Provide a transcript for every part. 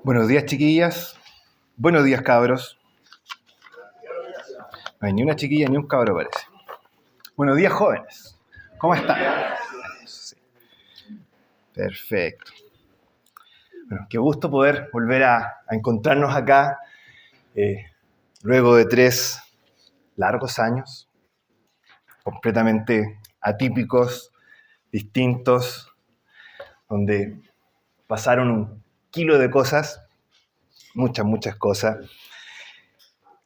Buenos días, chiquillas. Buenos días, cabros. No hay ni una chiquilla ni un cabro, parece. Buenos días, jóvenes. ¿Cómo están? Sí. Perfecto. Bueno, qué gusto poder volver a encontrarnos acá luego de 3 largos años, completamente atípicos, distintos, donde pasaron un kilo de cosas, muchas cosas.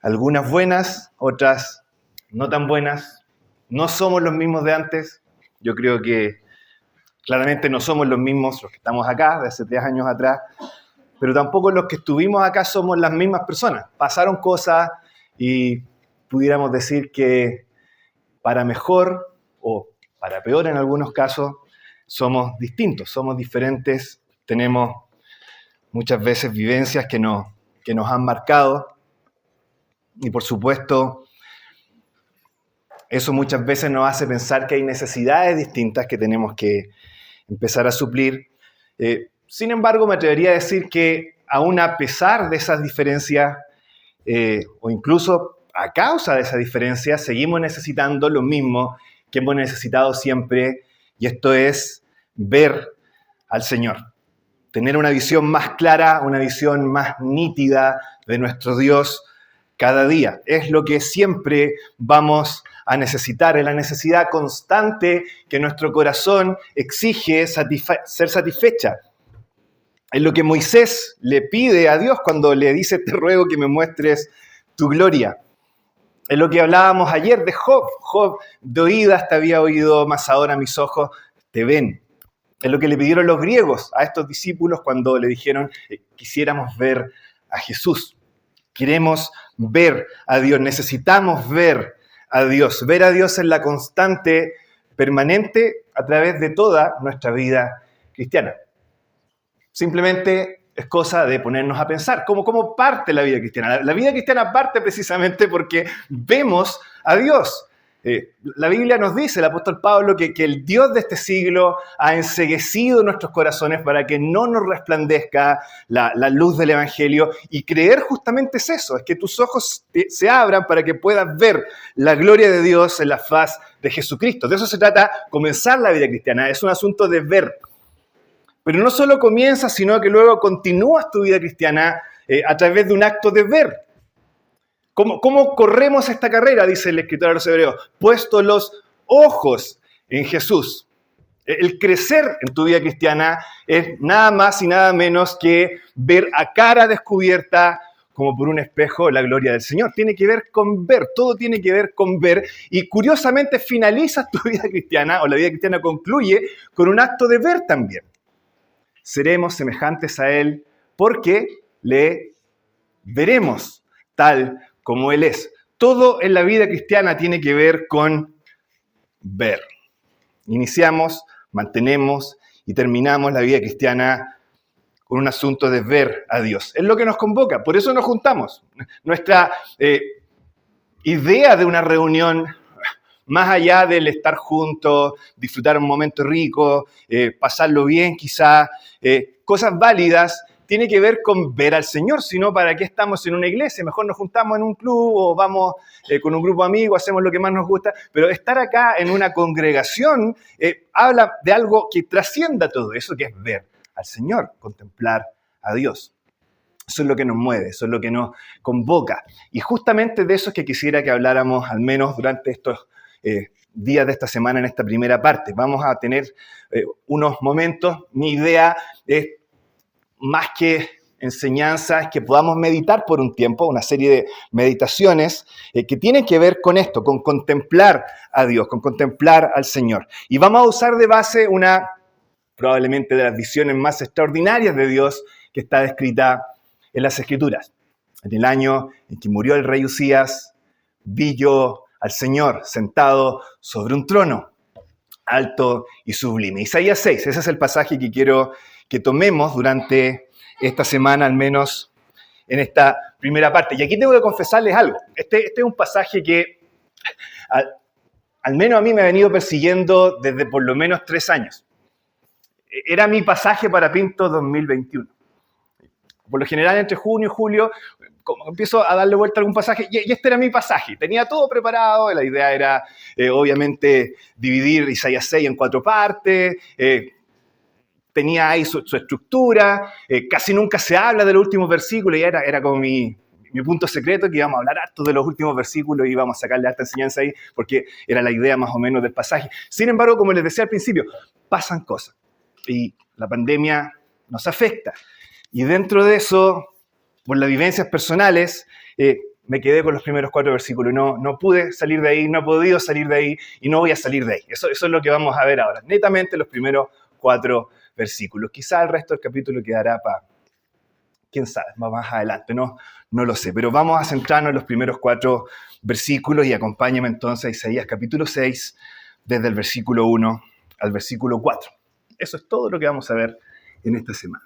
Algunas buenas, otras no tan buenas. No somos los mismos de antes. Yo creo que claramente no somos los mismos los que estamos acá, de hace 3 años atrás, pero tampoco los que estuvimos acá somos las mismas personas. Pasaron cosas y pudiéramos decir que para mejor o para peor en algunos casos, somos distintos, somos diferentes, tenemos muchas veces vivencias que nos han marcado. Y por supuesto, eso muchas veces nos hace pensar que hay necesidades distintas que tenemos que empezar a suplir. Sin embargo, me atrevería a decir que aún a pesar de esas diferencias, o incluso a causa de esas diferencias, seguimos necesitando lo mismo que hemos necesitado siempre, y esto es ver al Señor. Tener una visión más clara, una visión más nítida de nuestro Dios cada día. Es lo que siempre vamos a necesitar, es la necesidad constante que nuestro corazón exige ser satisfecha. Es lo que Moisés le pide a Dios cuando le dice: te ruego que me muestres tu gloria. Es lo que hablábamos ayer de Job. Job de oídas te había oído, mas ahora mis ojos te ven. Es lo que le pidieron los griegos a estos discípulos cuando le dijeron: quisiéramos ver a Jesús. Queremos ver a Dios, necesitamos ver a Dios en la constante, permanente, a través de toda nuestra vida cristiana. Simplemente es cosa de ponernos a pensar, ¿cómo parte la vida cristiana? La vida cristiana parte precisamente porque vemos a Dios. La Biblia nos dice, el apóstol Pablo, que el Dios de este siglo ha enceguecido nuestros corazones para que no nos resplandezca la luz del Evangelio, y creer justamente es eso, es que tus ojos se abran para que puedas ver la gloria de Dios en la faz de Jesucristo. De eso se trata comenzar la vida cristiana, es un asunto de ver. Pero no solo comienzas, sino que luego continúas tu vida cristiana a través de un acto de ver. ¿Cómo corremos esta carrera? Dice el escritor a los Hebreos. Puesto los ojos en Jesús. El crecer en tu vida cristiana es nada más y nada menos que ver a cara descubierta, como por un espejo, la gloria del Señor. Tiene que ver con ver, todo tiene que ver con ver. Y curiosamente finalizas tu vida cristiana, o la vida cristiana concluye con un acto de ver también. Seremos semejantes a Él porque le veremos tal como Él es. Todo en la vida cristiana tiene que ver con ver. Iniciamos, mantenemos y terminamos la vida cristiana con un asunto de ver a Dios. Es lo que nos convoca, por eso nos juntamos. Nuestra idea de una reunión, más allá del estar juntos, disfrutar un momento rico, pasarlo bien quizá, cosas válidas, tiene que ver con ver al Señor. Si no, ¿para qué estamos en una iglesia? Mejor nos juntamos en un club o vamos con un grupo de amigos, hacemos lo que más nos gusta. Pero estar acá en una congregación habla de algo que trascienda todo eso, que es ver al Señor, contemplar a Dios. Eso es lo que nos mueve, eso es lo que nos convoca. Y justamente de eso es que quisiera que habláramos, al menos durante estos días de esta semana, en esta primera parte. Vamos a tener unos momentos. Mi idea es, más que enseñanzas, que podamos meditar por un tiempo, una serie de meditaciones que tienen que ver con esto, con contemplar a Dios, con contemplar al Señor. Y vamos a usar de base una, probablemente de las visiones más extraordinarias de Dios que está descrita en las Escrituras. En el año en que murió el rey Usías, vi yo al Señor sentado sobre un trono, alto y sublime. Isaías 6, ese es el pasaje que quiero que tomemos durante esta semana, al menos en esta primera parte. Y aquí tengo que confesarles algo. Este es un pasaje que al menos a mí me ha venido persiguiendo desde por lo menos 3 años. Era mi pasaje para Pinto 2021. Por lo general, entre junio y julio, como empiezo a darle vuelta a algún pasaje, y este era mi pasaje. Tenía todo preparado, la idea era, obviamente, dividir Isaías 6 en 4 partes, tenía ahí su estructura, casi nunca se habla de los últimos versículos, y era como mi punto secreto, que íbamos a hablar harto de los últimos versículos y íbamos a sacarle harta enseñanza ahí, porque era la idea más o menos del pasaje. Sin embargo, como les decía al principio, pasan cosas, y la pandemia nos afecta. Y dentro de eso, por las vivencias personales, me quedé con los primeros 4 versículos. No pude salir de ahí, no he podido salir de ahí y no voy a salir de ahí. Eso es lo que vamos a ver ahora. Netamente los primeros 4 versículos. Quizá el resto del capítulo quedará para, quién sabe, más adelante, no lo sé. Pero vamos a centrarnos en los primeros 4 versículos y acompáñame entonces a Isaías capítulo 6, desde el versículo 1 al versículo 4. Eso es todo lo que vamos a ver en esta semana.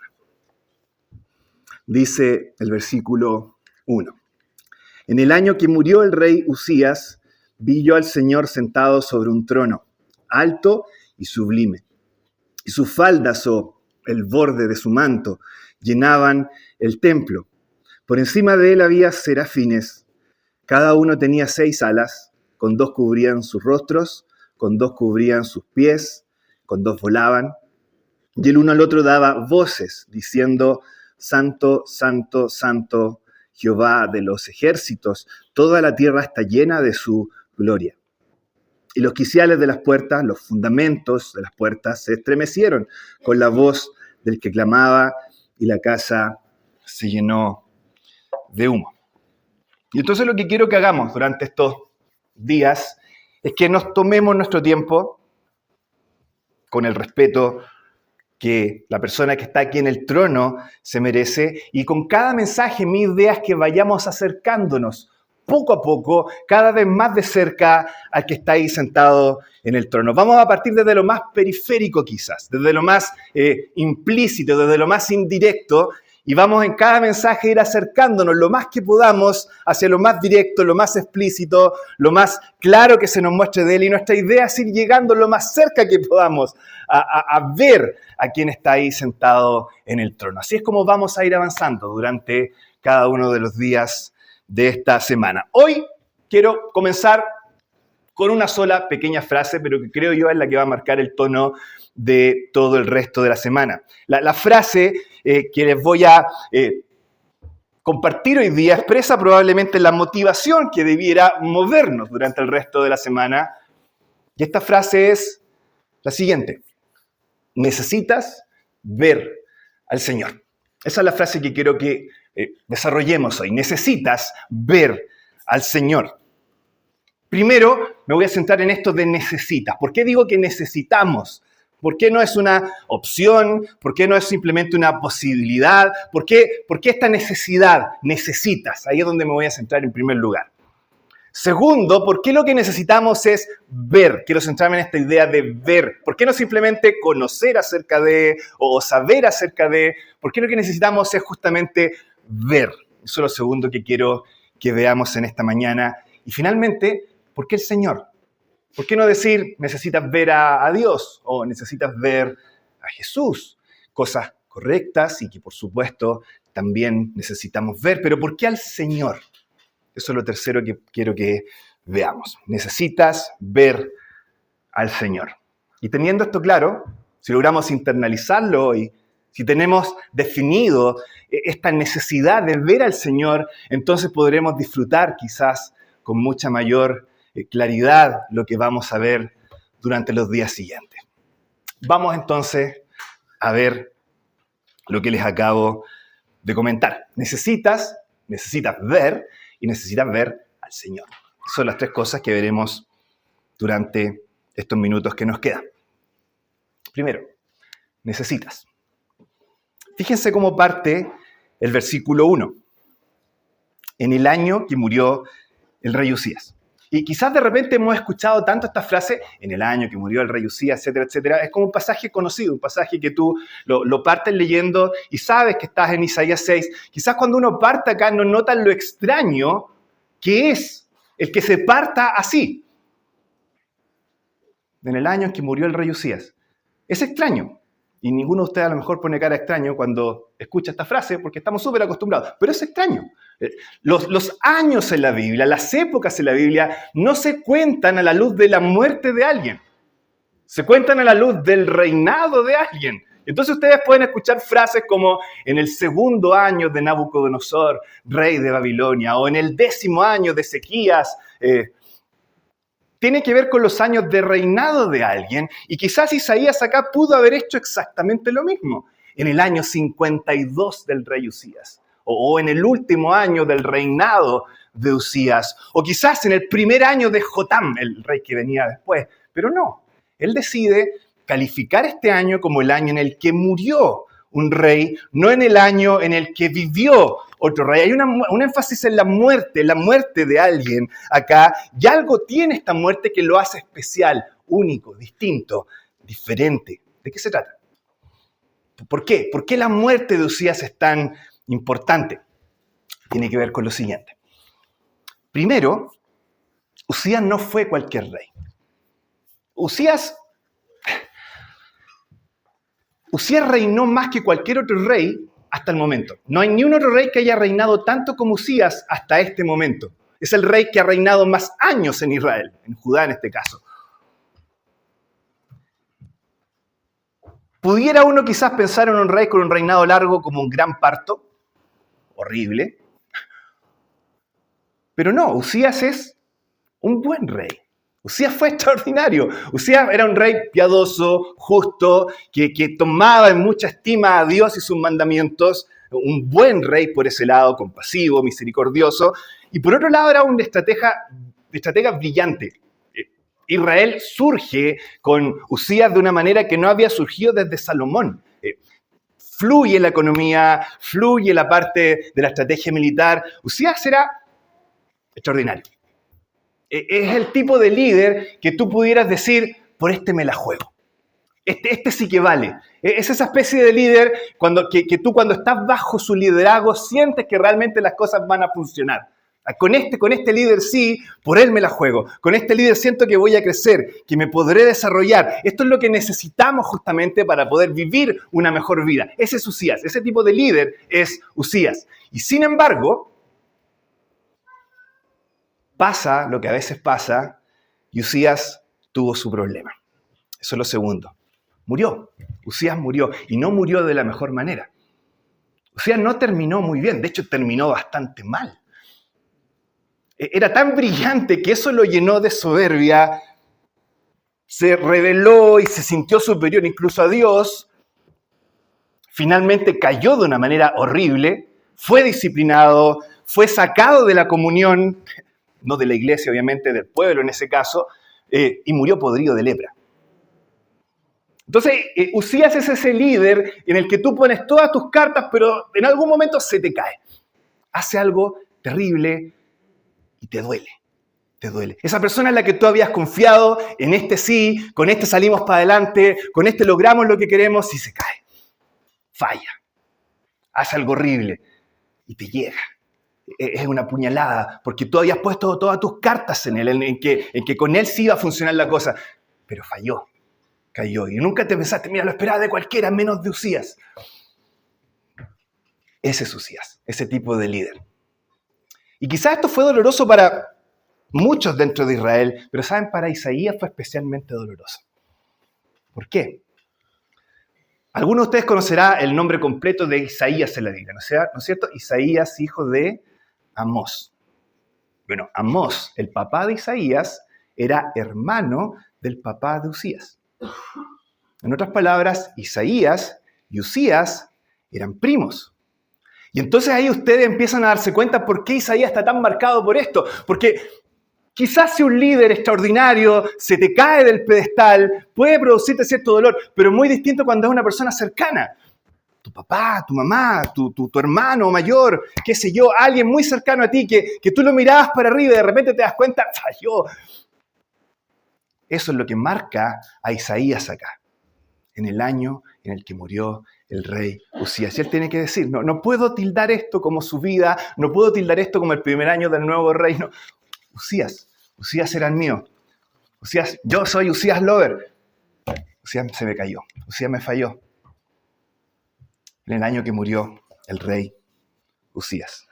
Dice el versículo 1. En el año que murió el rey Usías, vi yo al Señor sentado sobre un trono, alto y sublime. Y sus faldas o el borde de su manto llenaban el templo. Por encima de él había serafines. Cada uno tenía 6 alas, con 2 cubrían sus rostros, con 2 cubrían sus pies, con 2 volaban. Y el uno al otro daba voces, diciendo: Santo, santo, santo, Jehová de los ejércitos, toda la tierra está llena de su gloria. Y los quiciales de las puertas, los fundamentos de las puertas, se estremecieron con la voz del que clamaba, y la casa se llenó de humo. Y entonces lo que quiero que hagamos durante estos días es que nos tomemos nuestro tiempo con el respeto que la persona que está aquí en el trono se merece, y con cada mensaje mi idea es que vayamos acercándonos poco a poco, cada vez más de cerca al que está ahí sentado en el trono. Vamos a partir desde lo más periférico quizás, desde lo más implícito, desde lo más indirecto, y vamos en cada mensaje a ir acercándonos lo más que podamos hacia lo más directo, lo más explícito, lo más claro que se nos muestre de él. Y nuestra idea es ir llegando lo más cerca que podamos a ver a quién está ahí sentado en el trono. Así es como vamos a ir avanzando durante cada uno de los días de esta semana. Hoy quiero comenzar con una sola pequeña frase, pero que creo yo es la que va a marcar el tono de todo el resto de la semana. La frase que les voy a compartir hoy día expresa probablemente la motivación que debiera movernos durante el resto de la semana. Y esta frase es la siguiente: necesitas ver al Señor. Esa es la frase que quiero que desarrollemos hoy. Necesitas ver al Señor. Primero, me voy a centrar en esto de necesitas. ¿Por qué digo que necesitamos? ¿Por qué no es una opción? ¿Por qué no es simplemente una posibilidad? ¿Por qué esta necesidad? Necesitas. Ahí es donde me voy a centrar en primer lugar. Segundo, ¿por qué lo que necesitamos es ver? Quiero centrarme en esta idea de ver. ¿Por qué no simplemente conocer acerca de o saber acerca de? ¿Por qué lo que necesitamos es justamente ver? Eso es lo segundo que quiero que veamos en esta mañana. Y finalmente, ¿por qué el Señor? ¿Por qué no decir necesitas ver a Dios o necesitas ver a Jesús? Cosas correctas y que por supuesto también necesitamos ver. Pero ¿por qué al Señor? Eso es lo tercero que quiero que veamos. Necesitas ver al Señor. Y teniendo esto claro, si logramos internalizarlo hoy, si tenemos definido esta necesidad de ver al Señor, entonces podremos disfrutar quizás con mucha mayor claridad lo que vamos a ver durante los días siguientes. Vamos entonces a ver lo que les acabo de comentar. Necesitas ver y necesitas ver al Señor. Son las 3 cosas que veremos durante estos minutos que nos quedan. Primero, necesitas. Fíjense cómo parte el versículo 1. En el año que murió el rey Usías. Y quizás de repente hemos escuchado tanto esta frase, en el año que murió el rey Usías, etcétera, etcétera. Es como un pasaje conocido, un pasaje que tú lo partes leyendo y sabes que estás en Isaías 6. Quizás cuando uno parte acá no notas lo extraño que es el que se parta así. En el año en que murió el rey Usías. Es extraño. Y ninguno de ustedes a lo mejor pone cara extraño cuando escucha esta frase, porque estamos súper acostumbrados. Pero es extraño. Los años en la Biblia, las épocas en la Biblia, no se cuentan a la luz de la muerte de alguien. Se cuentan a la luz del reinado de alguien. Entonces ustedes pueden escuchar frases como en el 2.º año de Nabucodonosor, rey de Babilonia, o en el 10.º año de Ezequías. Tiene que ver con los años de reinado de alguien, y quizás Isaías acá pudo haber hecho exactamente lo mismo, en el año 52 del rey Usías, o en el último año del reinado de Usías, o quizás en el primer año de Jotam, el rey que venía después, pero no, él decide calificar este año como el año en el que murió un rey, no en el año en el que vivió otro rey. Hay un énfasis en la muerte de alguien acá, y algo tiene esta muerte que lo hace especial, único, distinto, diferente. ¿De qué se trata? ¿Por qué? ¿Por qué la muerte de Usías es tan importante? Tiene que ver con lo siguiente. Primero, Usías no fue cualquier rey. Usías reinó más que cualquier otro rey hasta el momento. No hay ni un otro rey que haya reinado tanto como Usías hasta este momento. Es el rey que ha reinado más años en Israel, en Judá en este caso. ¿Pudiera uno quizás pensar en un rey con un reinado largo como un gran parto? Horrible. Pero no, Usías es un buen rey. Usías fue extraordinario. Usías era un rey piadoso, justo, que tomaba en mucha estima a Dios y sus mandamientos. Un buen rey por ese lado, compasivo, misericordioso. Y por otro lado era un estratega brillante. Israel surge con Usías de una manera que no había surgido desde Salomón. Fluye la economía, fluye la parte de la estrategia militar. Usías era extraordinario. Es el tipo de líder que tú pudieras decir, por este me la juego. Este sí que vale. Es esa especie de líder que tú cuando estás bajo su liderazgo sientes que realmente las cosas van a funcionar. Con este líder sí, por él me la juego. Con este líder siento que voy a crecer, que me podré desarrollar. Esto es lo que necesitamos justamente para poder vivir una mejor vida. Ese es Usías. Ese tipo de líder es Usías. Y sin embargo, pasa lo que a veces pasa, y Usías tuvo su problema. Eso es lo segundo. Murió. Usías murió, y no murió de la mejor manera. Usías no terminó muy bien, de hecho terminó bastante mal. Era tan brillante que eso lo llenó de soberbia, se rebeló y se sintió superior incluso a Dios. Finalmente cayó de una manera horrible, fue disciplinado, fue sacado de la comunión, no de la iglesia, obviamente, del pueblo en ese caso, y murió podrido de lepra. Entonces, Usías es ese líder en el que tú pones todas tus cartas, pero en algún momento se te cae. Hace algo terrible y te duele. Te duele. Esa persona en la que tú habías confiado, en este sí, con este salimos para adelante, con este logramos lo que queremos, y se cae. Falla. Hace algo horrible y te llega. Es una puñalada, porque tú habías puesto todas tus cartas en él, en que con él sí iba a funcionar la cosa, pero falló, cayó, y nunca te pensaste, mira, lo esperaba de cualquiera, menos de Usías. Ese es Usías, ese tipo de líder. Y quizás esto fue doloroso para muchos dentro de Israel, pero saben, para Isaías fue especialmente doloroso. ¿Por qué? Algunos de ustedes conocerán el nombre completo de Isaías en la Biblia, ¿no es cierto? Isaías, hijo de Amós. Bueno, Amós, el papá de Isaías, era hermano del papá de Usías. En otras palabras, Isaías y Usías eran primos. Y entonces ahí ustedes empiezan a darse cuenta por qué Isaías está tan marcado por esto. Porque quizás si un líder extraordinario se te cae del pedestal, puede producirte cierto dolor, pero muy distinto cuando es una persona cercana. Tu papá, tu mamá, tu hermano mayor, qué sé yo, alguien muy cercano a ti que tú lo mirabas para arriba y de repente te das cuenta, falló. Eso es lo que marca a Isaías acá, en el año en el que murió el rey Usías. Y él tiene que decir, no puedo tildar esto como su vida, no puedo tildar esto como el primer año del nuevo reino. Usías era el mío. Usías, yo soy Usías Lover. Usías se me cayó, Usías me falló. en el año que murió el rey Uzías.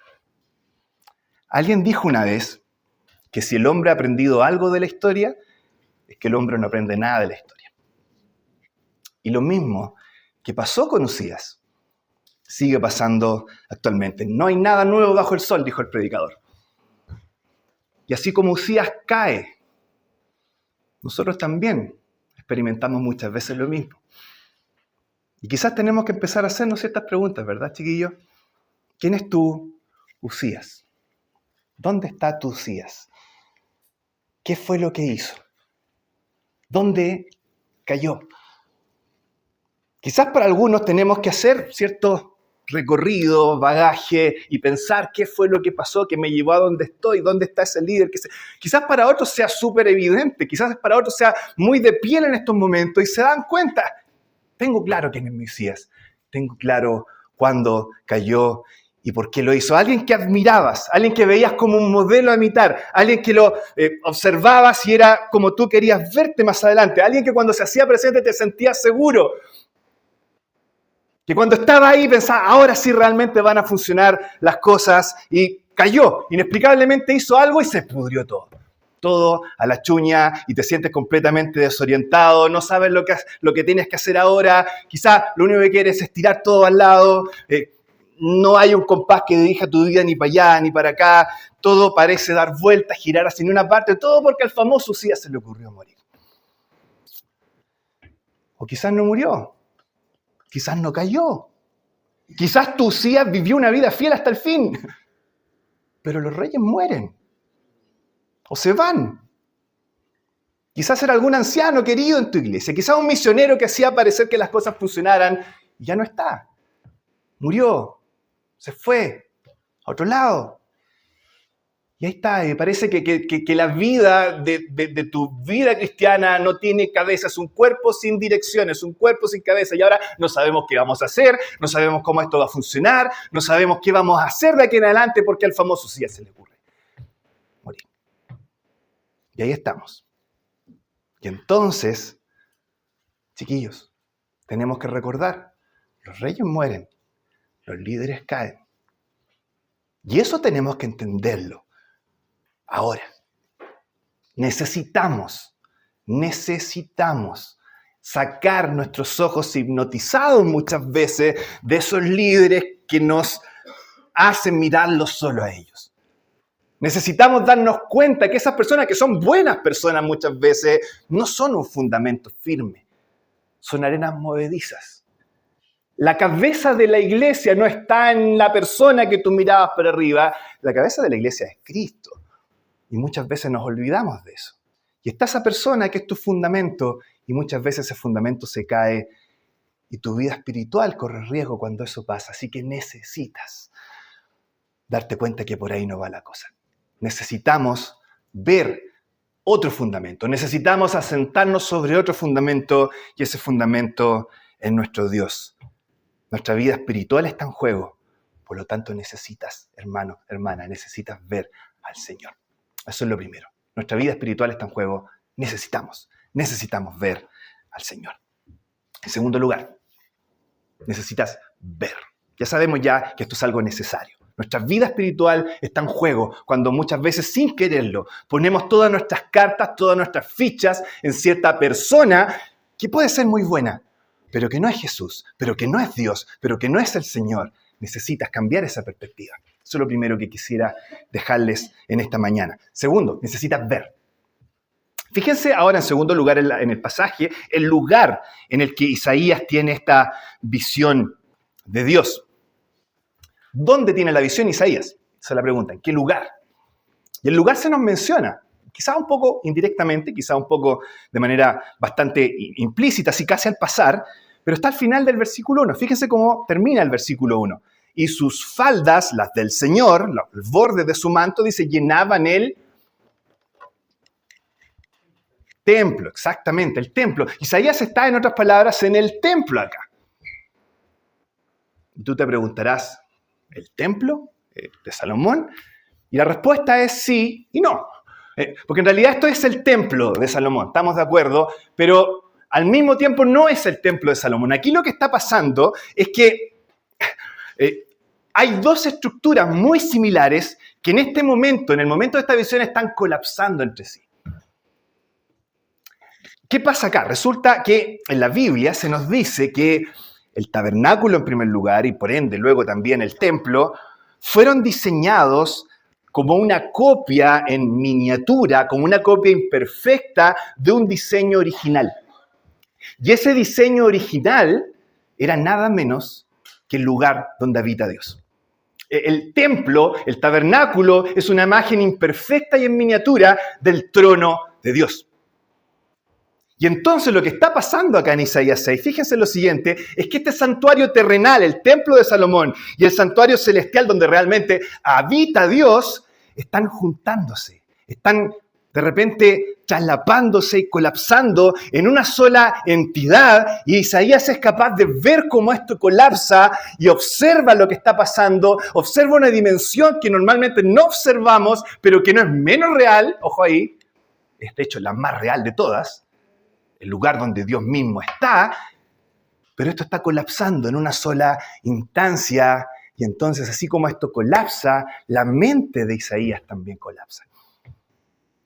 Alguien dijo una vez que si el hombre ha aprendido algo de la historia, es que el hombre no aprende nada de la historia. Y lo mismo que pasó con Uzías, sigue pasando actualmente. No hay nada nuevo bajo el sol, dijo el predicador. Y así como Uzías cae, nosotros también experimentamos muchas veces lo mismo. Y quizás tenemos que empezar a hacernos ciertas preguntas, ¿verdad, chiquillos? ¿Quién es tu Uzías? ¿Dónde está tu Uzías? ¿Qué fue lo que hizo? ¿Dónde cayó? Quizás para algunos tenemos que hacer cierto recorrido, bagaje y pensar qué fue lo que pasó, que me llevó a donde estoy, dónde está ese líder. Quizás para otros sea súper evidente, quizás para otros sea muy de piel en estos momentos y se dan cuenta. Tengo claro quién es mi Mesías, tengo claro cuándo cayó y por qué lo hizo. Alguien que admirabas, alguien que veías como un modelo a imitar, alguien que lo observabas y era como tú querías verte más adelante, alguien que cuando se hacía presente te sentías seguro, que cuando estaba ahí pensaba, ahora sí realmente van a funcionar las cosas, y cayó, inexplicablemente hizo algo y se pudrió todo. Todo a la chuña y te sientes completamente desorientado, no sabes lo que tienes que hacer ahora, quizás lo único que quieres es tirar todo al lado, no hay un compás que dirija tu vida ni para allá ni para acá, todo parece dar vueltas, girar hacia una parte, todo porque al famoso Uzías se le ocurrió morir. O quizás no murió. Quizás no cayó. Quizás tu Uzías vivió una vida fiel hasta el fin. Pero los reyes mueren. O se van. Quizás era algún anciano querido en tu iglesia. Quizás un misionero que hacía parecer que las cosas funcionaran. Y ya no está. Murió. Se fue. A otro lado. Y ahí está, me parece que la vida de tu vida cristiana no tiene cabeza, es un cuerpo sin dirección, es un cuerpo sin cabeza, y ahora no sabemos qué vamos a hacer, no sabemos cómo esto va a funcionar, no sabemos qué vamos a hacer de aquí en adelante, porque al famoso sí ya se le ocurre morir. Y ahí estamos. Y entonces, chiquillos, tenemos que recordar, los reyes mueren, los líderes caen. Y eso tenemos que entenderlo. Ahora, necesitamos sacar nuestros ojos hipnotizados muchas veces de esos líderes que nos hacen mirarlos solo a ellos. Necesitamos darnos cuenta que esas personas que son buenas personas muchas veces no son un fundamento firme, son arenas movedizas. La cabeza de la iglesia no está en la persona que tú mirabas para arriba, la cabeza de la iglesia es Cristo. Y muchas veces nos olvidamos de eso. Y está esa persona que es tu fundamento y muchas veces ese fundamento se cae y tu vida espiritual corre riesgo cuando eso pasa. Así que necesitas darte cuenta que por ahí no va la cosa. Necesitamos ver otro fundamento. Necesitamos asentarnos sobre otro fundamento y ese fundamento es nuestro Dios. Nuestra vida espiritual está en juego. Por lo tanto necesitas, hermano, hermana, necesitas ver al Señor. Eso es lo primero. Nuestra vida espiritual está en juego. Necesitamos ver al Señor. En segundo lugar, necesitas ver. Ya sabemos ya que esto es algo necesario. Nuestra vida espiritual está en juego cuando muchas veces sin quererlo ponemos todas nuestras cartas, todas nuestras fichas en cierta persona que puede ser muy buena, pero que no es Jesús, pero que no es Dios, pero que no es el Señor. Necesitas cambiar esa perspectiva. Eso es lo primero que quisiera dejarles en esta mañana. Segundo, necesitas ver. Fíjense ahora en segundo lugar en el pasaje, el lugar en el que Isaías tiene esta visión de Dios. ¿Dónde tiene la visión Isaías? Esa es la pregunta. ¿En qué lugar? Y el lugar se nos menciona, quizá un poco indirectamente, quizá un poco de manera bastante implícita, así casi al pasar, pero está al final del versículo 1. Fíjense cómo termina el versículo 1. Y sus faldas, las del Señor, el borde de su manto, dice, llenaban el templo. Exactamente, el templo. Isaías está, en otras palabras, en el templo acá. Y tú te preguntarás, ¿el templo de Salomón? Y la respuesta es sí y no. Porque en realidad esto es el templo de Salomón, estamos de acuerdo, pero al mismo tiempo no es el templo de Salomón. Aquí lo que está pasando es que Hay dos estructuras muy similares que en este momento, en el momento de esta visión, están colapsando entre sí. ¿Qué pasa acá? Resulta que en la Biblia se nos dice que el tabernáculo en primer lugar y por ende luego también el templo fueron diseñados como una copia en miniatura, como una copia imperfecta de un diseño original. Y ese diseño original era nada menos que el lugar donde habita Dios. El templo, el tabernáculo, es una imagen imperfecta y en miniatura del trono de Dios. Y entonces lo que está pasando acá en Isaías 6, fíjense lo siguiente, es que este santuario terrenal, el templo de Salomón y el santuario celestial donde realmente habita Dios, están juntándose, están de repente traslapándose y colapsando en una sola entidad, y Isaías es capaz de ver cómo esto colapsa y observa lo que está pasando, observa una dimensión que normalmente no observamos, pero que no es menos real, ojo ahí, es de hecho la más real de todas, el lugar donde Dios mismo está, pero esto está colapsando en una sola instancia, y entonces así como esto colapsa, la mente de Isaías también colapsa.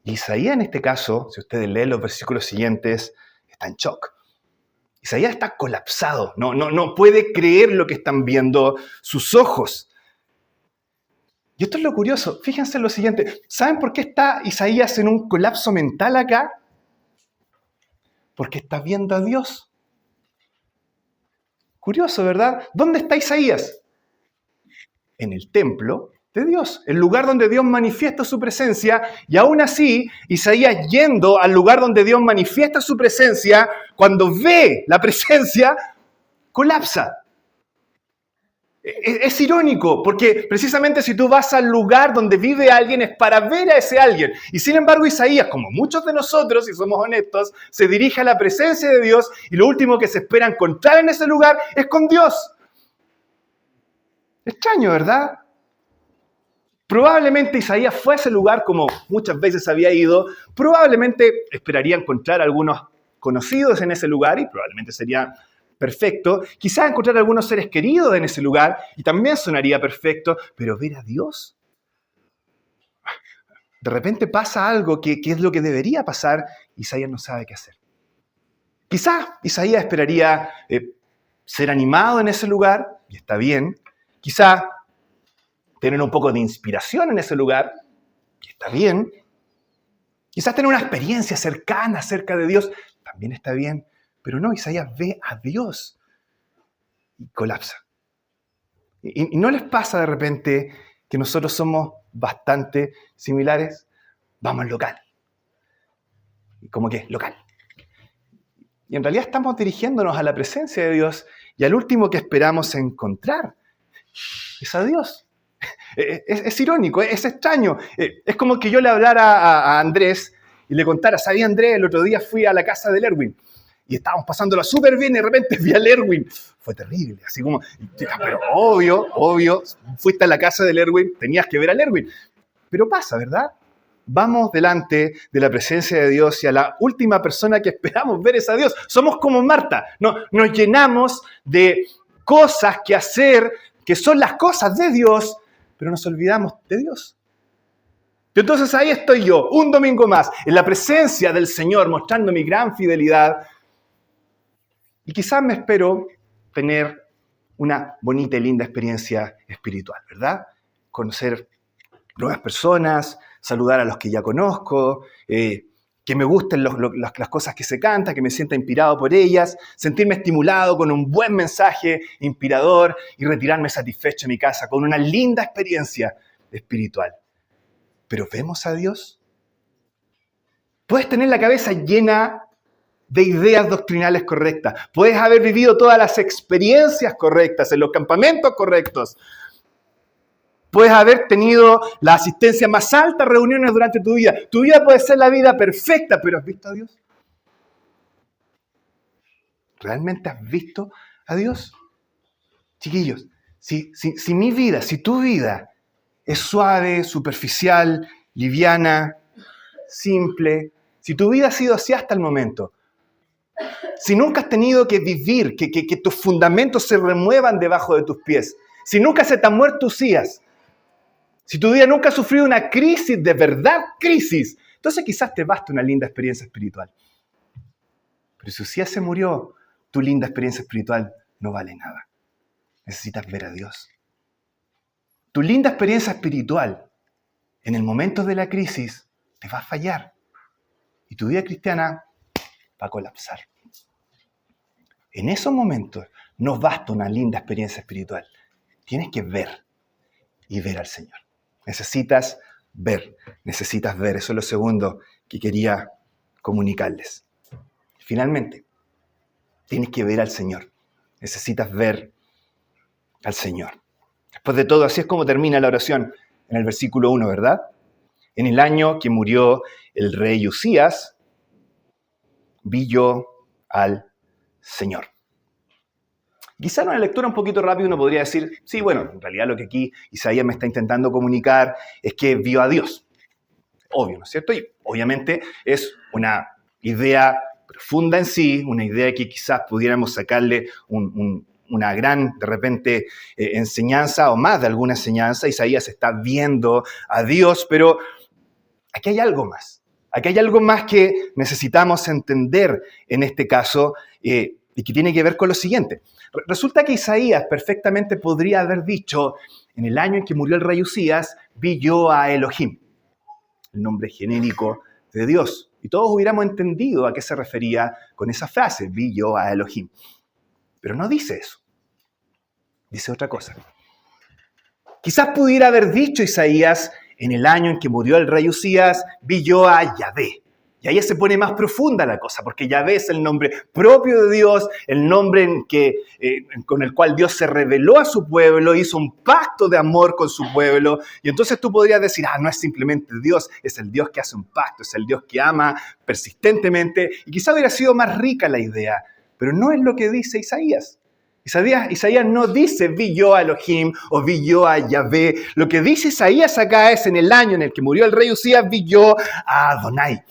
Y Isaías en este caso, si ustedes leen los versículos siguientes, está en shock. Isaías está colapsado, no puede creer lo que están viendo sus ojos. Y esto es lo curioso, fíjense en lo siguiente, ¿saben por qué está Isaías en un colapso mental acá? Porque está viendo a Dios. Curioso, ¿verdad? ¿Dónde está Isaías? En el templo de Dios, el lugar donde Dios manifiesta su presencia, y aún así, Isaías yendo al lugar donde Dios manifiesta su presencia, cuando ve la presencia, colapsa. Es irónico, porque precisamente si tú vas al lugar donde vive alguien es para ver a ese alguien. Y sin embargo Isaías, como muchos de nosotros, si somos honestos, se dirige a la presencia de Dios y lo último que se espera encontrar en ese lugar es con Dios. Extraño, ¿verdad? Probablemente Isaías fue a ese lugar como muchas veces había ido. Probablemente esperaría encontrar algunos conocidos en ese lugar y probablemente sería perfecto. Quizás encontrar algunos seres queridos en ese lugar y también sonaría perfecto, pero ver a Dios. De repente pasa algo que es lo que debería pasar. Isaías no sabe qué hacer. Quizás Isaías esperaría ser animado en ese lugar, y está bien. Quizás tener un poco de inspiración en ese lugar, y está bien. Quizás tener una experiencia cercana acerca de Dios, también está bien. Pero no, Isaías ve a Dios y colapsa. ¿Y no les pasa de repente que nosotros somos bastante similares? Vamos al local. ¿Cómo que? Local. Y en realidad estamos dirigiéndonos a la presencia de Dios y al último que esperamos encontrar es a Dios. Es irónico, es extraño. Es como que yo le hablara a Andrés y le contara, ¿sabía Andrés? El otro día fui a la casa del Erwin y estábamos pasándola súper bien y de repente vi al Erwin. Fue terrible, así como, pero obvio, fuiste a la casa del Erwin, tenías que ver al Erwin. Pero pasa, ¿verdad? Vamos delante de la presencia de Dios y a la última persona que esperamos ver es a Dios. Somos como Marta, nos llenamos de cosas que hacer, que son las cosas de Dios, pero nos olvidamos de Dios. Y entonces ahí estoy yo, un domingo más, en la presencia del Señor, mostrando mi gran fidelidad. Y quizás me espero tener una bonita y linda experiencia espiritual, ¿verdad? Conocer nuevas personas, saludar a los que ya conozco, que me gusten las cosas que se cantan, que me sienta inspirado por ellas, sentirme estimulado con un buen mensaje inspirador y retirarme satisfecho en mi casa con una linda experiencia espiritual. ¿Pero vemos a Dios? Puedes tener la cabeza llena de ideas doctrinales correctas. Puedes haber vivido todas las experiencias correctas en los campamentos correctos. Puedes haber tenido la asistencia a más altas reuniones durante tu vida. Tu vida puede ser la vida perfecta, pero ¿has visto a Dios? ¿Realmente has visto a Dios? Chiquillos, si mi vida, si tu vida es suave, superficial, liviana, simple, si tu vida ha sido así hasta el momento, si nunca has tenido que vivir, que tus fundamentos se remuevan debajo de tus pies, si nunca se te han muerto Usías, si tu vida nunca ha sufrido una crisis, de verdad crisis, entonces quizás te basta una linda experiencia espiritual. Pero si Usías se murió, tu linda experiencia espiritual no vale nada. Necesitas ver a Dios. Tu linda experiencia espiritual, en el momento de la crisis, te va a fallar. Y tu vida cristiana va a colapsar. En esos momentos no basta una linda experiencia espiritual. Tienes que ver y ver al Señor. Necesitas ver. Eso es lo segundo que quería comunicarles. Finalmente, tienes que ver al Señor. Necesitas ver al Señor. Después de todo, así es como termina la oración en el versículo 1, ¿verdad? En el año que murió el rey Usías, vi yo al Señor. Quizá en una lectura un poquito rápida uno podría decir, sí, bueno, en realidad lo que aquí Isaías me está intentando comunicar es que vio a Dios. Obvio, ¿no es cierto? Y obviamente es una idea profunda en sí, una idea que quizás pudiéramos sacarle una gran, de repente, enseñanza o más de alguna enseñanza. Isaías está viendo a Dios, pero aquí hay algo más. Aquí hay algo más que necesitamos entender en este caso y que tiene que ver con lo siguiente. Resulta que Isaías perfectamente podría haber dicho, en el año en que murió el rey Usías, vi yo a Elohim, el nombre genérico de Dios. Y todos hubiéramos entendido a qué se refería con esa frase, vi yo a Elohim. Pero no dice eso. Dice otra cosa. Quizás pudiera haber dicho Isaías, en el año en que murió el rey Usías, vi yo a Yahvé. Y ahí se pone más profunda la cosa, porque Yahvé es el nombre propio de Dios, el nombre con el cual Dios se reveló a su pueblo, hizo un pacto de amor con su pueblo. Y entonces tú podrías decir, no es simplemente Dios, es el Dios que hace un pacto, es el Dios que ama persistentemente. Y quizá hubiera sido más rica la idea, pero no es lo que dice Isaías. Isaías no dice, vi yo a Elohim o vi yo a Yahvé. Lo que dice Isaías acá es, en el año en el que murió el rey Usías, vi yo a Adonai,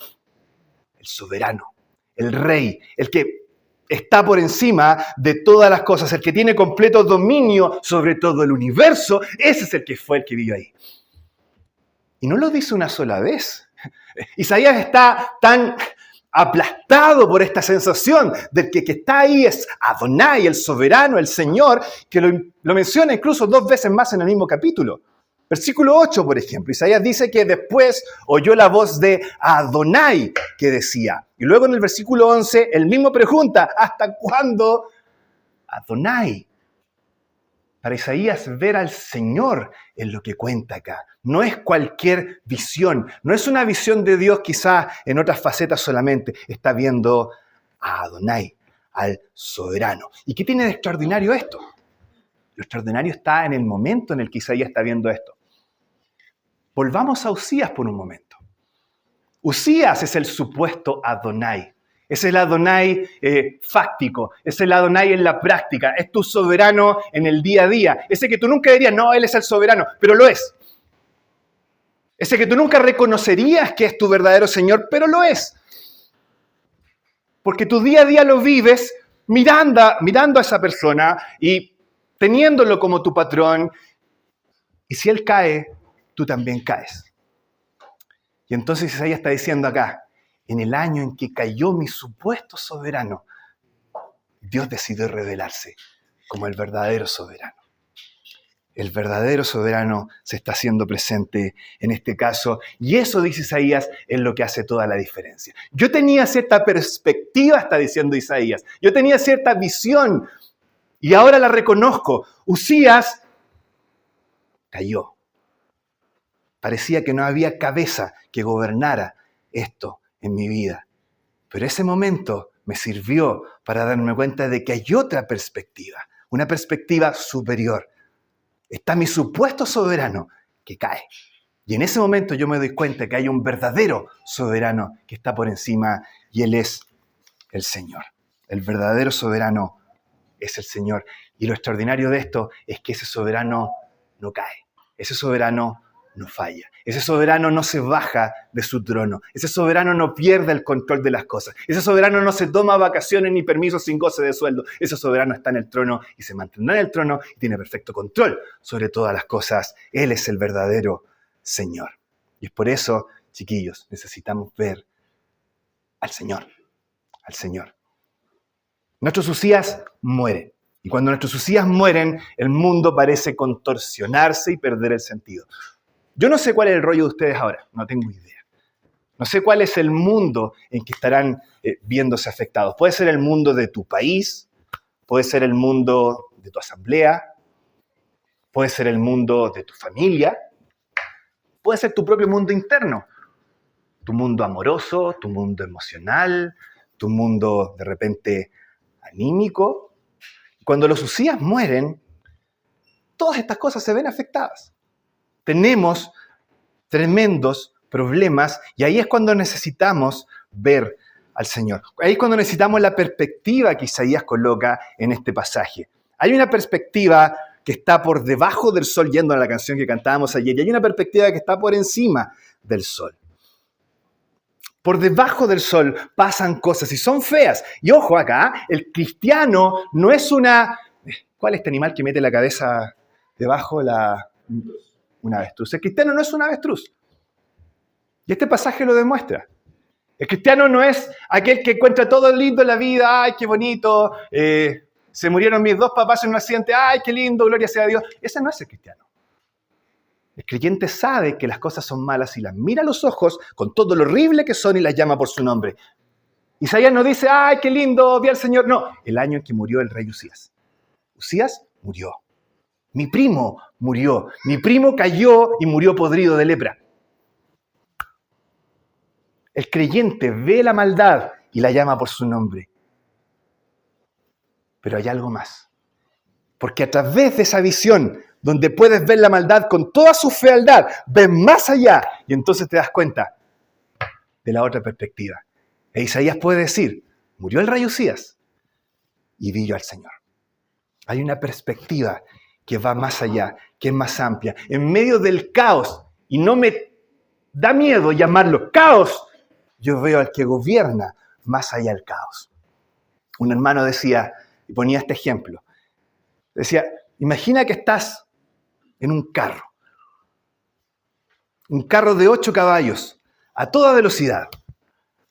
el soberano, el rey, el que está por encima de todas las cosas, el que tiene completo dominio sobre todo el universo. Ese es el que fue el que vivió ahí. Y no lo dice una sola vez. Isaías está tan aplastado por esta sensación de que está ahí es Adonai, el soberano, el Señor, que lo menciona incluso 2 veces más en el mismo capítulo. Versículo 8, por ejemplo, Isaías dice que después oyó la voz de Adonai que decía. Y luego en el versículo 11, él mismo pregunta, ¿hasta cuándo Adonai? Para Isaías, ver al Señor es lo que cuenta acá. No es cualquier visión. No es una visión de Dios quizás en otras facetas solamente. Está viendo a Adonai, al soberano. ¿Y qué tiene de extraordinario esto? Lo extraordinario está en el momento en el que Isaías está viendo esto. Volvamos a Usías por un momento. Usías es el supuesto Adonai. Es el Adonai fáctico, es el Adonai en la práctica, es tu soberano en el día a día. Ese que tú nunca dirías, no, él es el soberano, pero lo es. Ese que tú nunca reconocerías que es tu verdadero Señor, pero lo es. Porque tu día a día lo vives mirando a esa persona y teniéndolo como tu patrón. Y si él cae, tú también caes. Y entonces Isaías está diciendo acá, en el año en que cayó mi supuesto soberano, Dios decidió revelarse como el verdadero soberano. El verdadero soberano se está haciendo presente en este caso, y eso, dice Isaías, es lo que hace toda la diferencia. Yo tenía cierta perspectiva, está diciendo Isaías, yo tenía cierta visión, y ahora la reconozco. Usías cayó. Parecía que no había cabeza que gobernara esto en mi vida. Pero ese momento me sirvió para darme cuenta de que hay otra perspectiva, una perspectiva superior. Está mi supuesto soberano que cae. Y en ese momento yo me doy cuenta que hay un verdadero soberano que está por encima y Él es el Señor. El verdadero soberano es el Señor. Y lo extraordinario de esto es que ese soberano no cae. Ese soberano no falla. Ese soberano no se baja de su trono. Ese soberano no pierde el control de las cosas. Ese soberano no se toma vacaciones ni permisos sin goce de sueldo. Ese soberano está en el trono y se mantendrá en el trono y tiene perfecto control sobre todas las cosas. Él es el verdadero Señor. Y es por eso, chiquillos, necesitamos ver al Señor. Al Señor. Nuestros Usías mueren. Y cuando nuestros Usías mueren, el mundo parece contorsionarse y perder el sentido. Yo no sé cuál es el rollo de ustedes ahora, no tengo idea. No sé cuál es el mundo en que estarán viéndose afectados. Puede ser el mundo de tu país, puede ser el mundo de tu asamblea, puede ser el mundo de tu familia, puede ser tu propio mundo interno, tu mundo amoroso, tu mundo emocional, tu mundo de repente anímico. Cuando los Usías mueren, todas estas cosas se ven afectadas. Tenemos tremendos problemas y ahí es cuando necesitamos ver al Señor. Ahí es cuando necesitamos la perspectiva que Isaías coloca en este pasaje. Hay una perspectiva que está por debajo del sol, yendo a la canción que cantábamos ayer, y hay una perspectiva que está por encima del sol. Por debajo del sol pasan cosas y son feas. Y ojo acá, el cristiano no es una... ¿Cuál es este animal que mete la cabeza debajo? Una avestruz. El cristiano no es una avestruz. Y este pasaje lo demuestra. El cristiano no es aquel que encuentra todo lindo en la vida. ¡Ay, qué bonito! Se murieron mis dos papás en un accidente. ¡Ay, qué lindo! Gloria sea a Dios. Ese no es el cristiano. El creyente sabe que las cosas son malas y las mira a los ojos con todo lo horrible que son y las llama por su nombre. Isaías no dice, ¡ay, qué lindo! Vi al Señor. No, el año en que murió el rey Usías. Usías murió. Mi primo murió. Mi primo cayó y murió podrido de lepra. El creyente ve la maldad y la llama por su nombre. Pero hay algo más. Porque a través de esa visión, donde puedes ver la maldad con toda su fealdad, ves más allá y entonces te das cuenta de la otra perspectiva. E Isaías puede decir, murió el rey Usías y vi yo al Señor. Hay una perspectiva que va más allá, que es más amplia. En medio del caos, y no me da miedo llamarlo caos, yo veo al que gobierna más allá del caos. Un hermano decía, y ponía este ejemplo, decía, imagina que estás en un carro de 8 caballos, a toda velocidad,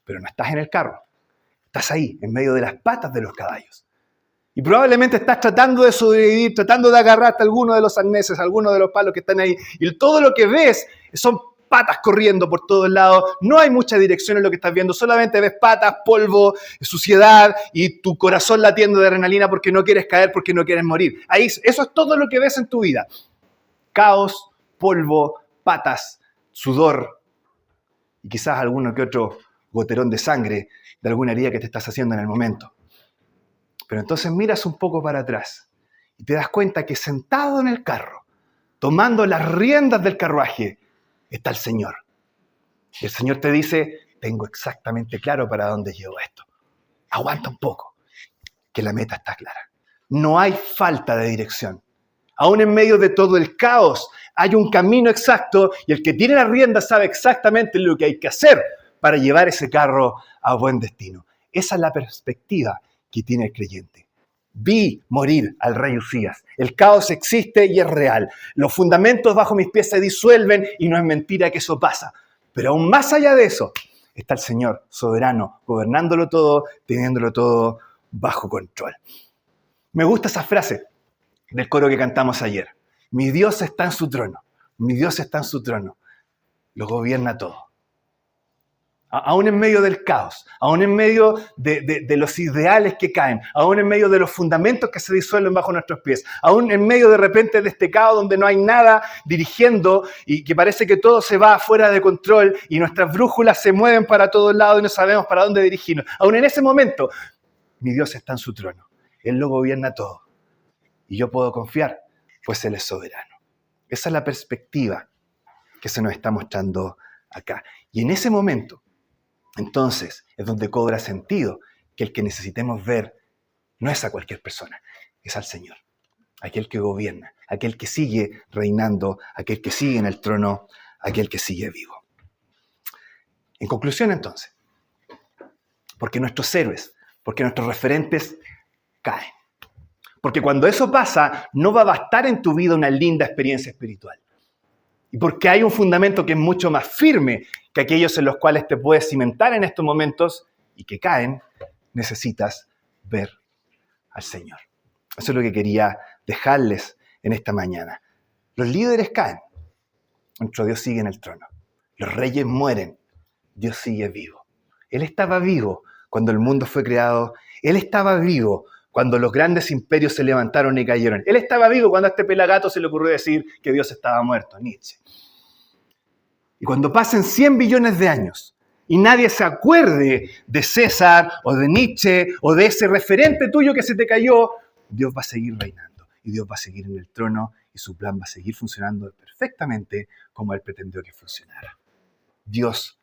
pero no estás en el carro, estás ahí, en medio de las patas de los caballos. Y probablemente estás tratando de sobrevivir, tratando de agarrarte alguno de los arneses, alguno de los palos que están ahí, y todo lo que ves son patas corriendo por todos lados, no hay mucha dirección en lo que estás viendo, solamente ves patas, polvo, suciedad y tu corazón latiendo de adrenalina porque no quieres caer, porque no quieres morir. Ahí, eso es todo lo que ves en tu vida. Caos, polvo, patas, sudor y quizás alguno que otro goterón de sangre de alguna herida que te estás haciendo en el momento. Pero entonces miras un poco para atrás y te das cuenta que sentado en el carro, tomando las riendas del carruaje, está el Señor. Y el Señor te dice, tengo exactamente claro para dónde llevo esto. Aguanta un poco, que la meta está clara. No hay falta de dirección. Aún en medio de todo el caos, hay un camino exacto y el que tiene la rienda sabe exactamente lo que hay que hacer para llevar ese carro a buen destino. Esa es la perspectiva que tiene el creyente. Vi morir al rey Usías. El caos existe y es real. Los fundamentos bajo mis pies se disuelven y no es mentira que eso pasa. Pero aún más allá de eso, está el Señor soberano, gobernándolo todo, teniéndolo todo bajo control. Me gusta esa frase del coro que cantamos ayer. Mi Dios está en su trono. Mi Dios está en su trono. Lo gobierna todo. Aún en medio del caos, aún en medio de los ideales que caen, aún en medio de los fundamentos que se disuelven bajo nuestros pies, aún en medio de repente de este caos donde no hay nada dirigiendo y que parece que todo se va fuera de control y nuestras brújulas se mueven para todos lados y no sabemos para dónde dirigirnos. Aún en ese momento, mi Dios está en su trono. Él lo gobierna todo. Y yo puedo confiar, pues Él es soberano. Esa es la perspectiva que se nos está mostrando acá. Y en ese momento, entonces, es donde cobra sentido que el que necesitemos ver no es a cualquier persona, es al Señor. aquel que gobierna, aquel que sigue reinando, aquel que sigue en el trono, aquel que sigue vivo. En conclusión, entonces, porque nuestros héroes, porque nuestros referentes caen. Porque cuando eso pasa, no va a bastar en tu vida una linda experiencia espiritual. Y porque hay un fundamento que es mucho más firme que aquellos en los cuales te puedes cimentar en estos momentos y que caen, necesitas ver al Señor. Eso es lo que quería dejarles en esta mañana. Los líderes caen, nuestro Dios sigue en el trono. Los reyes mueren, Dios sigue vivo. Él estaba vivo cuando el mundo fue creado. Él estaba vivo cuando los grandes imperios se levantaron y cayeron. Él estaba vivo cuando a este pelagato se le ocurrió decir que Dios estaba muerto, Nietzsche. Y cuando pasen 100 billones de años y nadie se acuerde de César o de Nietzsche o de ese referente tuyo que se te cayó, Dios va a seguir reinando y Dios va a seguir en el trono y su plan va a seguir funcionando perfectamente como Él pretendió que funcionara. Dios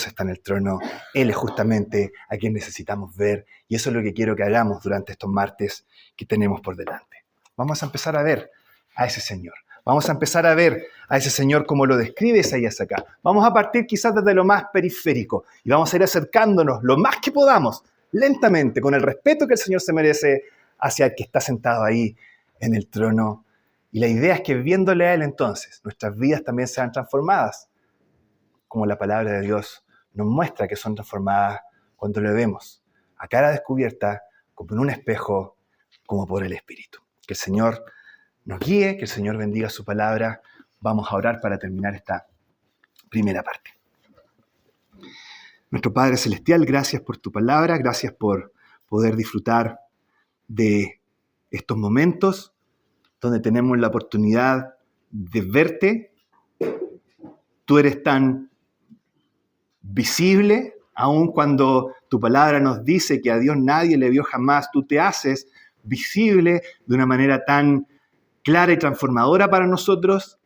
está en el trono. Él es justamente a quien necesitamos ver y eso es lo que quiero que hagamos durante estos martes que tenemos por delante. Vamos a empezar a ver a ese Señor. Vamos a empezar a ver a ese Señor como lo describe Isaías acá. Vamos a partir quizás desde lo más periférico y vamos a ir acercándonos lo más que podamos, lentamente, con el respeto que el Señor se merece hacia el que está sentado ahí en el trono. Y la idea es que viéndole a Él entonces, nuestras vidas también sean transformadas, como la palabra de Dios nos muestra que son transformadas cuando le vemos a cara descubierta, como en un espejo, como por el Espíritu. Que el Señor nos guíe, que el Señor bendiga su palabra. Vamos a orar para terminar esta primera parte. Nuestro Padre Celestial, gracias por tu palabra, gracias por poder disfrutar de estos momentos donde tenemos la oportunidad de verte. Tú eres tan visible, aun cuando tu palabra nos dice que a Dios nadie le vio jamás, tú te haces visible de una manera tan clara y transformadora para nosotros.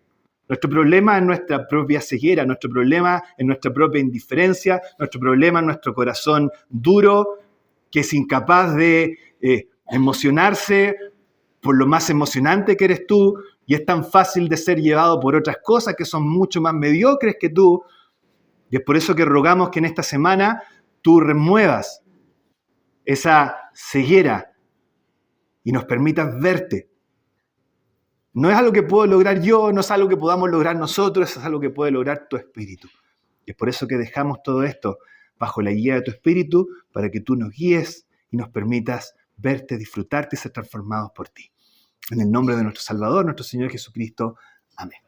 Nuestro problema es nuestra propia ceguera, nuestro problema es nuestra propia indiferencia, nuestro problema es nuestro corazón duro, que es incapaz de emocionarse por lo más emocionante que eres tú, y es tan fácil de ser llevado por otras cosas que son mucho más mediocres que tú. Y es por eso que rogamos que en esta semana tú remuevas esa ceguera y nos permitas verte. No es algo que puedo lograr yo, no es algo que podamos lograr nosotros, es algo que puede lograr tu Espíritu. Y es por eso que dejamos todo esto bajo la guía de tu Espíritu, para que tú nos guíes y nos permitas verte, disfrutarte y ser transformados por ti. En el nombre de nuestro Salvador, nuestro Señor Jesucristo. Amén.